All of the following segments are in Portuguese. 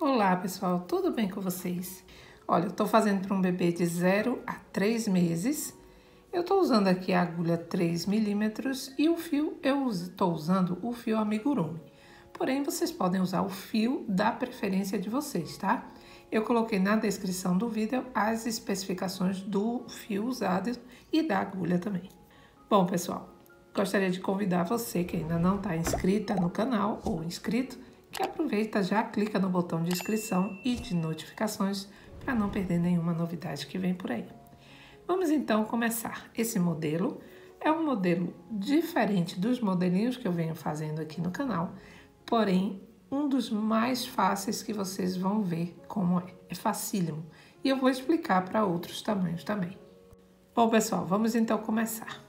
Olá pessoal, tudo bem com vocês? Olha, eu tô fazendo para um bebê de 0 a 3 meses. Eu tô usando aqui a agulha 3 milímetros e o fio, eu tô usando o fio amigurumi. Porém, vocês podem usar o fio da preferência de vocês, tá? Eu coloquei na descrição do vídeo as especificações do fio usado e da agulha também. Bom pessoal, gostaria de convidar você que ainda não está inscrita no canal ou inscrito, que aproveita, já clica no botão de inscrição e de notificações para não perder nenhuma novidade que vem por aí. Vamos então começar. Esse modelo é um modelo diferente dos modelinhos que eu venho fazendo aqui no canal, porém um dos mais fáceis que vocês vão ver como é. É facílimo e eu vou explicar para outros tamanhos também. Bom pessoal, vamos então começar.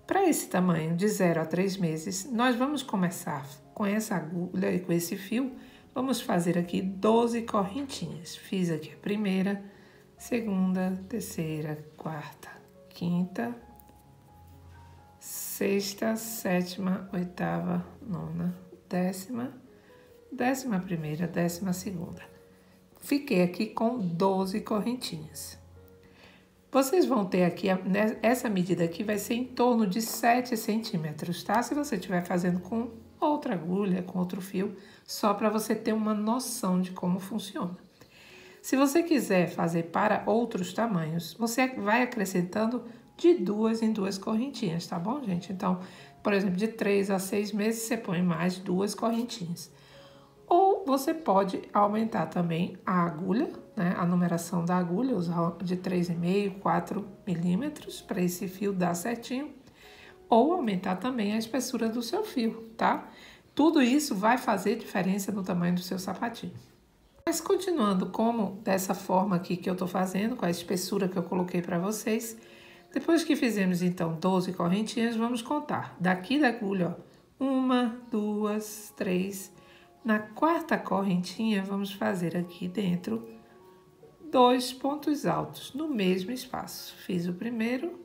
Para esse tamanho de 0 a 3 meses, nós vamos começar com essa agulha e com esse fio. Vamos fazer aqui 12 correntinhas. Fiz aqui a primeira, segunda, terceira, quarta, quinta, sexta, sétima, oitava, nona, décima, 11ª, 12ª. Fiquei aqui com 12 correntinhas. Vocês vão ter aqui, essa medida aqui vai ser em torno de 7 centímetros, tá? Se você estiver fazendo com outra agulha, com outro fio, só para você ter uma noção de como funciona. Se você quiser fazer para outros tamanhos, você vai acrescentando de 2 em 2 correntinhas, tá bom, gente? Então, por exemplo, de 3 a 6 meses, você põe mais 2 correntinhas. Ou você pode aumentar também a agulha, né? A numeração da agulha, usar de 3,5, 4 milímetros para esse fio dar certinho. Ou aumentar também a espessura do seu fio, tá? Tudo isso vai fazer diferença no tamanho do seu sapatinho. Mas continuando como dessa forma aqui que eu tô fazendo, com a espessura que eu coloquei para vocês. Depois que fizemos então 12 correntinhas, vamos contar. Daqui da agulha, ó, 1, 2, 3... Na quarta correntinha, vamos fazer aqui dentro 2 pontos altos no mesmo espaço. Fiz o primeiro,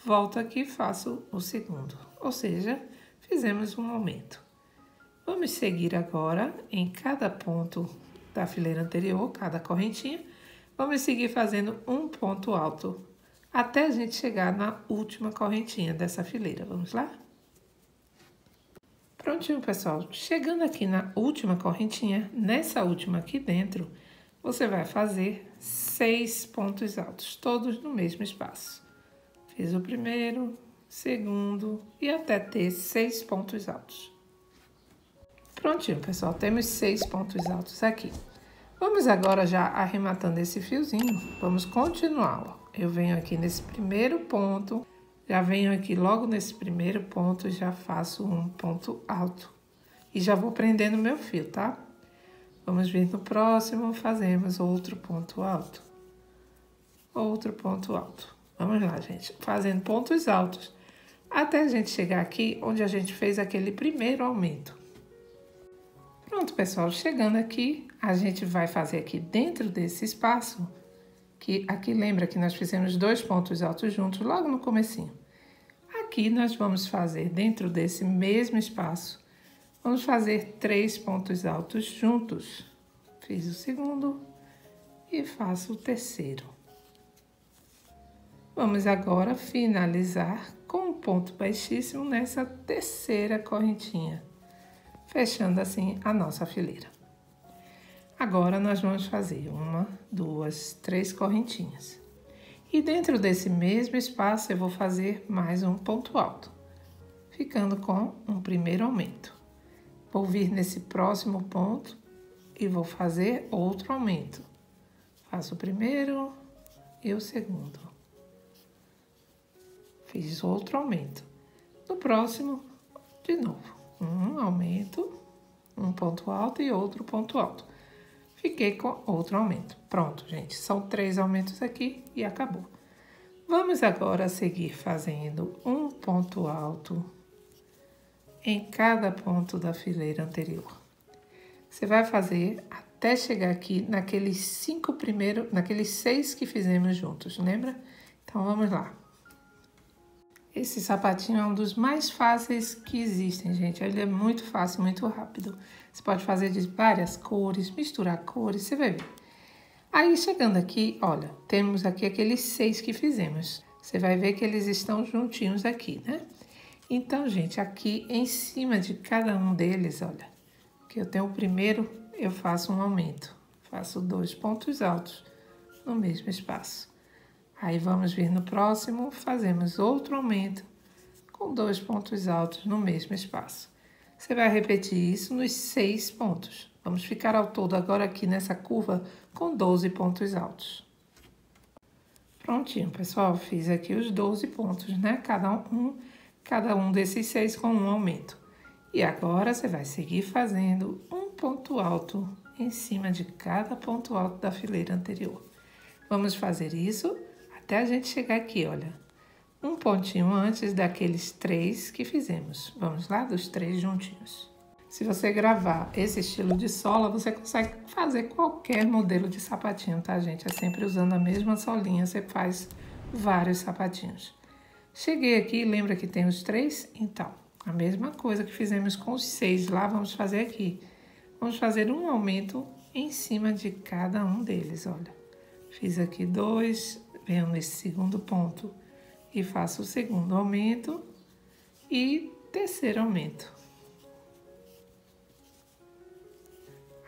volto aqui e faço o segundo. Ou seja, fizemos um aumento. Vamos seguir agora em cada ponto da fileira anterior, cada correntinha. Vamos seguir fazendo um ponto alto até a gente chegar na última correntinha dessa fileira. Vamos lá? Prontinho, pessoal. Chegando aqui na última correntinha, nessa última aqui dentro, você vai fazer 6 pontos altos, todos no mesmo espaço. Fiz o primeiro, segundo e até ter 6 pontos altos. Prontinho, pessoal. Temos 6 pontos altos aqui. Vamos agora já arrematando esse fiozinho. Vamos continuar, ó. Eu venho aqui nesse primeiro ponto. Já venho aqui logo nesse primeiro ponto, já faço um ponto alto. E já vou prendendo meu fio, tá? Vamos vir no próximo, fazemos outro ponto alto. Outro ponto alto. Vamos lá, gente. Fazendo pontos altos. Até a gente chegar aqui, onde a gente fez aquele primeiro aumento. Pronto, pessoal. Chegando aqui, a gente vai fazer aqui dentro desse espaço... que aqui lembra que nós fizemos 2 pontos altos juntos logo no comecinho. Aqui nós vamos fazer dentro desse mesmo espaço, vamos fazer 3 pontos altos juntos. Fiz o segundo e faço o terceiro. Vamos agora finalizar com um ponto baixíssimo nessa terceira correntinha, fechando assim a nossa fileira. Agora, nós vamos fazer 1, 2, 3 correntinhas. E dentro desse mesmo espaço, eu vou fazer mais um ponto alto, ficando com um primeiro aumento. Vou vir nesse próximo ponto e vou fazer outro aumento. Faço o primeiro e o segundo. Fiz outro aumento. No próximo, de novo, um aumento, um ponto alto e outro ponto alto. Fiquei com outro aumento. Pronto, gente. São 3 aumentos aqui e acabou. Vamos agora seguir fazendo um ponto alto em cada ponto da fileira anterior. Você vai fazer até chegar aqui naqueles 5 primeiros, naqueles 6 que fizemos juntos, lembra? Então, vamos lá. Esse sapatinho é um dos mais fáceis que existem, gente. Ele é muito fácil, muito rápido. Você pode fazer de várias cores, misturar cores, você vai ver. Aí, chegando aqui, olha, temos aqui aqueles 6 que fizemos. Você vai ver que eles estão juntinhos aqui, né? Então, gente, aqui em cima de cada um deles, olha, que eu tenho o primeiro, eu faço um aumento. Faço 2 pontos altos no mesmo espaço. Aí, vamos vir no próximo, fazemos outro aumento com 2 pontos altos no mesmo espaço. Você vai repetir isso nos 6 pontos. Vamos ficar ao todo agora aqui nessa curva com 12 pontos altos. Prontinho, pessoal, fiz aqui os 12 pontos, né? Cada um desses 6 com um aumento. E agora, você vai seguir fazendo um ponto alto em cima de cada ponto alto da fileira anterior. Vamos fazer isso até a gente chegar aqui, olha. Um pontinho antes daqueles 3 que fizemos. Vamos lá, dos 3 juntinhos. Se você gravar esse estilo de sola, você consegue fazer qualquer modelo de sapatinho, tá, gente? É sempre usando a mesma solinha, você faz vários sapatinhos. Cheguei aqui, lembra que tem os 3? Então, a mesma coisa que fizemos com os 6 lá, vamos fazer aqui. Vamos fazer um aumento em cima de cada um deles, olha. Fiz aqui 2, venho nesse segundo ponto e faço o segundo aumento e terceiro aumento.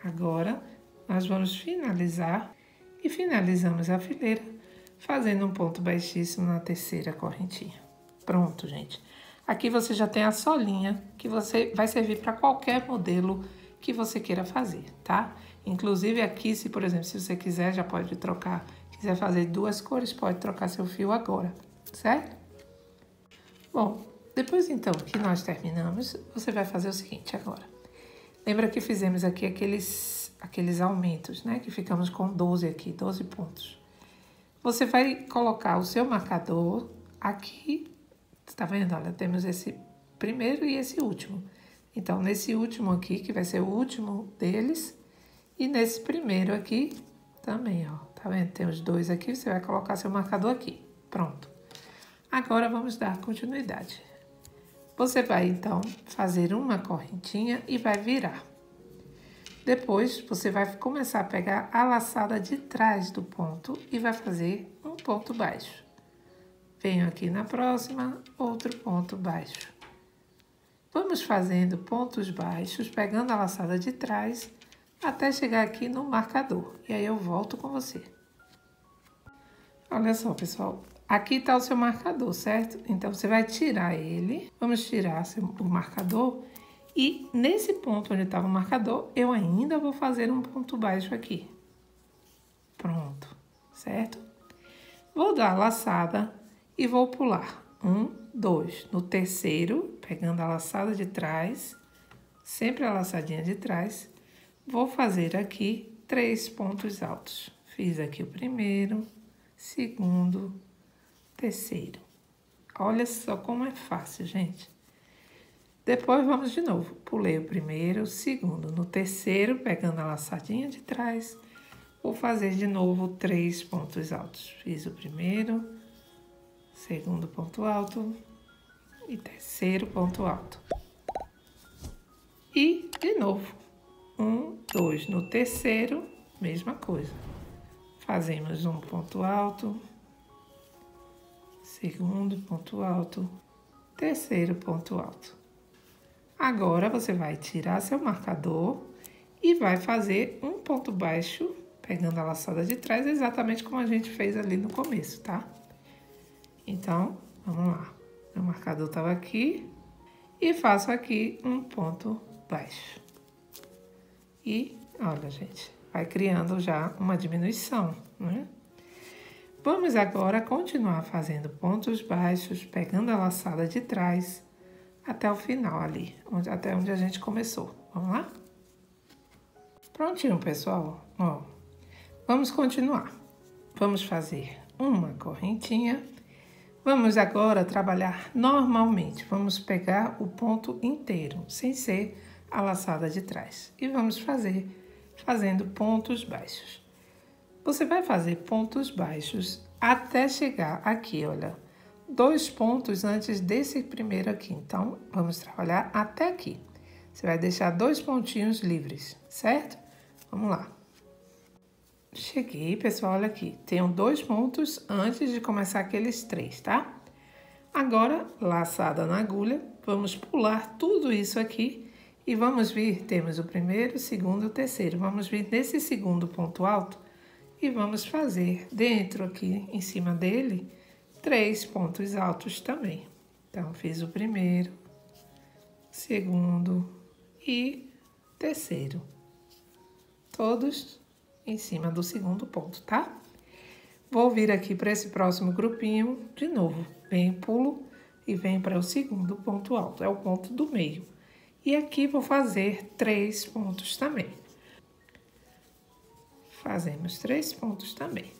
Agora, nós vamos finalizar e finalizamos a fileira fazendo um ponto baixíssimo na terceira correntinha. Pronto, gente. Aqui você já tem a solinha que vai servir para qualquer modelo que você queira fazer, tá? Inclusive aqui, se por exemplo, se você quiser, já pode trocar. Quiser fazer 2 cores, pode trocar seu fio agora, certo? Bom, depois então que nós terminamos, você vai fazer o seguinte agora. Lembra que fizemos aqui aqueles aumentos, né? Que ficamos com 12 aqui, 12 pontos. Você vai colocar o seu marcador aqui, tá vendo? Olha, temos esse primeiro e esse último. Então, nesse último aqui, que vai ser o último deles, e nesse primeiro aqui também, ó. Tá vendo? Tem os 2 aqui, você vai colocar seu marcador aqui. Pronto. Agora, vamos dar continuidade. Você vai, então, fazer uma correntinha e vai virar. Depois, você vai começar a pegar a laçada de trás do ponto e vai fazer um ponto baixo. Venho aqui na próxima, outro ponto baixo. Vamos fazendo pontos baixos, pegando a laçada de trás, até chegar aqui no marcador. E aí eu volto com você. Olha só, pessoal. Aqui está o seu marcador, certo? Então, você vai tirar ele. Vamos tirar o marcador. E nesse ponto onde estava o marcador, eu ainda vou fazer um ponto baixo aqui. Pronto, certo? Vou dar a laçada e vou pular. 1, 2. No terceiro, pegando a laçada de trás, sempre a laçadinha de trás, vou fazer aqui 3 pontos altos. Fiz aqui o primeiro, segundo, terceiro. Olha só como é fácil, gente. Depois, vamos de novo. Pulei o primeiro, o segundo. No terceiro, pegando a laçadinha de trás, vou fazer de novo 3 pontos altos. Fiz o primeiro, segundo ponto alto e terceiro ponto alto. E, de novo, 1, 2. No terceiro, mesma coisa. Fazemos um ponto alto, segundo ponto alto, terceiro ponto alto. Agora, você vai tirar seu marcador e vai fazer um ponto baixo, pegando a laçada de trás, exatamente como a gente fez ali no começo, tá? Então, vamos lá. Meu marcador estava aqui e faço aqui um ponto baixo. E, olha, gente, vai criando já uma diminuição, né? Vamos agora continuar fazendo pontos baixos, pegando a laçada de trás, até o final ali, até onde a gente começou. Vamos lá? Prontinho, pessoal. Ó, vamos continuar. Vamos fazer uma correntinha. Vamos agora trabalhar normalmente. Vamos pegar o ponto inteiro, sem ser a laçada de trás. E vamos fazendo pontos baixos. Você vai fazer pontos baixos até chegar aqui, olha, 2 pontos antes desse primeiro aqui. Então, vamos trabalhar até aqui. Você vai deixar 2 pontinhos livres, certo? Vamos lá. Cheguei, pessoal, olha aqui. Tenho 2 pontos antes de começar aqueles 3, tá? Agora, laçada na agulha, vamos pular tudo isso aqui e vamos vir, temos o primeiro, o segundo e o terceiro. Vamos vir nesse segundo ponto alto e vamos fazer dentro aqui, em cima dele, 3 pontos altos também. Então, fiz o primeiro, segundo e terceiro. Todos em cima do segundo ponto, tá? Vou vir aqui para esse próximo grupinho de novo. Venho, pulo e venho para o segundo ponto alto, é o ponto do meio. E aqui vou fazer 3 pontos também. Fazemos 3 pontos também.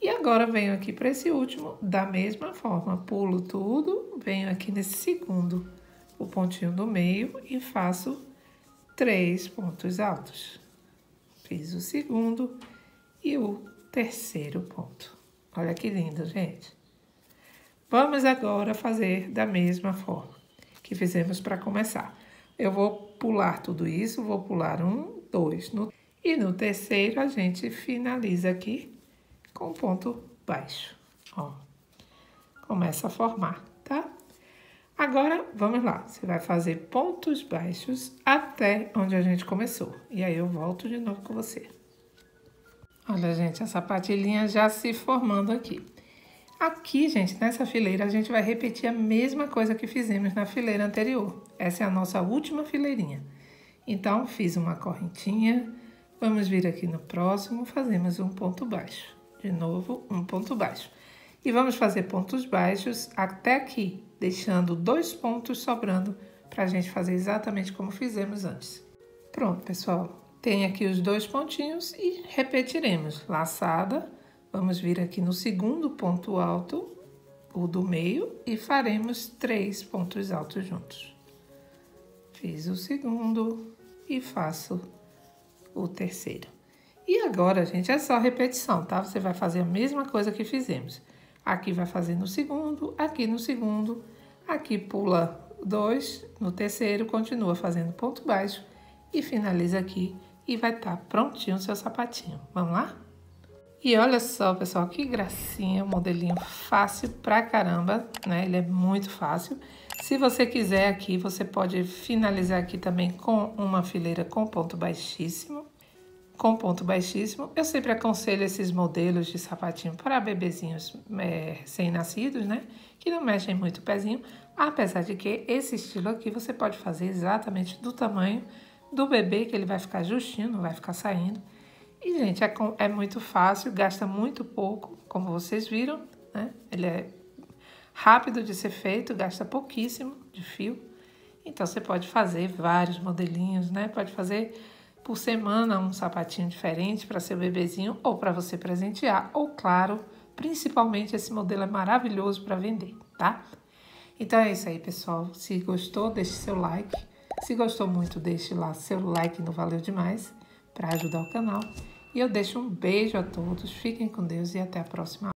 E agora venho aqui para esse último, da mesma forma, pulo tudo, venho aqui nesse segundo, o pontinho do meio e faço 3 pontos altos. Fiz o segundo e o terceiro ponto. Olha que lindo, gente. Vamos agora fazer da mesma forma que fizemos para começar. Eu vou pular tudo isso, vou pular 1, 2, e no terceiro a gente finaliza aqui com ponto baixo. Ó, começa a formar, tá? Agora, vamos lá. Você vai fazer pontos baixos até onde a gente começou. E aí eu volto de novo com você. Olha, gente, a sapatilhinha já se formando aqui. Aqui, gente, nessa fileira, a gente vai repetir a mesma coisa que fizemos na fileira anterior. Essa é a nossa última fileirinha. Então, fiz uma correntinha. Vamos vir aqui no próximo, fazemos um ponto baixo. De novo, um ponto baixo. E vamos fazer pontos baixos até aqui, deixando 2 pontos sobrando para a gente fazer exatamente como fizemos antes. Pronto, pessoal. Tem aqui os 2 pontinhos e repetiremos. Laçada, vamos vir aqui no segundo ponto alto, o do meio, e faremos 3 pontos altos juntos. Fiz o segundo e faço o terceiro. E agora, gente, é só repetição, tá? Você vai fazer a mesma coisa que fizemos. Aqui vai fazer no segundo, aqui pula 2, no terceiro continua fazendo ponto baixo e finaliza aqui e vai estar prontinho o seu sapatinho. Vamos lá? E olha só, pessoal, que gracinha, um modelinho fácil pra caramba, né? Ele é muito fácil. Se você quiser aqui, você pode finalizar aqui também com uma fileira com ponto baixíssimo. Eu sempre aconselho esses modelos de sapatinho para bebezinhos recém-nascidos, né? Que não mexem muito o pezinho, apesar de que esse estilo aqui você pode fazer exatamente do tamanho do bebê, que ele vai ficar justinho, não vai ficar saindo. E, gente, é muito fácil, gasta muito pouco, como vocês viram, né? Ele é rápido de ser feito, gasta pouquíssimo de fio. Então, você pode fazer vários modelinhos, né? Pode fazer por semana um sapatinho diferente para seu bebezinho ou para você presentear. Ou, claro, principalmente esse modelo é maravilhoso para vender, tá? Então é isso aí, pessoal. Se gostou, deixe seu like. Se gostou muito, deixe lá seu like, não valeu demais, para ajudar o canal. E eu deixo um beijo a todos. Fiquem com Deus e até a próxima aula.